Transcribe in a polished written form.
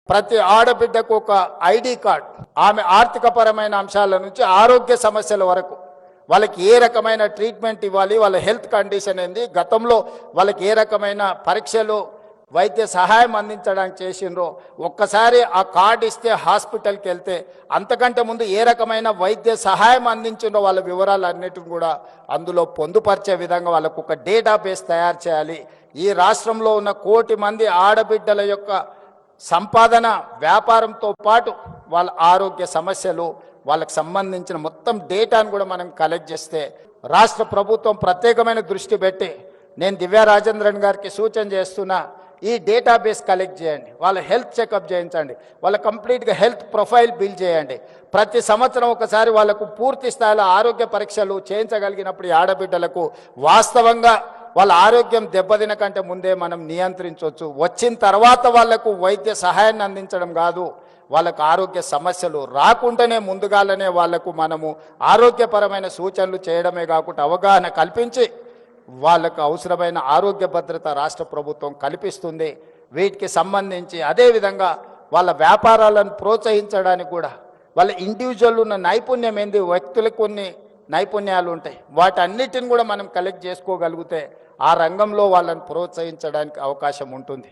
ప్రతి ఆడబిడ్డకు ఒక ఐడి కార్డ్, ఆమె ఆర్థికపరమైన అంశాల నుంచి ఆరోగ్య సమస్యల వరకు వాళ్ళకి ఏ రకమైన ట్రీట్మెంట్ ఇవ్వాలి, వాళ్ళ హెల్త్ కండిషన్ ఏంది, గతంలో వాళ్ళకి ఏ రకమైన పరీక్షలు వైద్య సహాయం అందించడానికి చేసిండ్రో ఒక్కసారి ఆ కార్డు ఇస్తే హాస్పిటల్కి వెళ్తే అంతకంటే ముందు ఏ రకమైన వైద్య సహాయం అందించిండ్రో వాళ్ళ వివరాలన్నిటిని కూడా అందులో పొందుపరిచే విధంగా వాళ్ళకు ఒక డేటాబేస్ తయారు చేయాలి. ఈ రాష్ట్రంలో ఉన్న 1 కోటి మంది ఆడబిడ్డల యొక్క సంపాదన వ్యాపారంతో పాటు వాళ్ళ ఆరోగ్య సమస్యలు వాళ్ళకి సంబంధించిన మొత్తం డేటాను కూడా మనం కలెక్ట్ చేస్తే రాష్ట్ర ప్రభుత్వం ప్రత్యేకమైన దృష్టి పెట్టి నేను దివ్యా రాజేంద్రన్ గారికి సూచన చేస్తున్నా, ఈ డేటాబేస్ కలెక్ట్ చేయండి, వాళ్ళ హెల్త్ చెకప్ చేయించండి, వాళ్ళ కంప్లీట్గా హెల్త్ ప్రొఫైల్ బిల్డ్ చేయండి. ప్రతి సంవత్సరం ఒకసారి వాళ్ళకు పూర్తి స్థాయిలో ఆరోగ్య పరీక్షలు చేయించగలిగినప్పుడు ఈ ఆడబిడ్డలకు వాస్తవంగా వాళ్ళ ఆరోగ్యం దెబ్బతిన కంటే ముందే మనం నియంత్రించవచ్చు. వచ్చిన తర్వాత వాళ్లకు వైద్య సహాయాన్ని అందించడం కాదు, వాళ్ళకు ఆరోగ్య సమస్యలు రాకుండానే ముందుగానే వాళ్లకు మనము ఆరోగ్యపరమైన సూచనలు చేయడమే కాకుండా అవగాహన కల్పించి వాళ్ళకు అవసరమైన ఆరోగ్య భద్రత రాష్ట్ర ప్రభుత్వం కల్పిస్తుంది. వీటికి సంబంధించి అదేవిధంగా వాళ్ళ వ్యాపారాలను ప్రోత్సహించడానికి కూడా వాళ్ళ ఇండివిజువల్ ఉన్న నైపుణ్యం ఏంది, వ్యక్తులకు కొన్ని నైపుణ్యాలు ఉంటాయి, వాటన్నిటిని కూడా మనం కలెక్ట్ చేసుకోగలిగితే ఆ రంగంలో వాళ్ళని ప్రోత్సహించడానికి అవకాశం ఉంటుంది.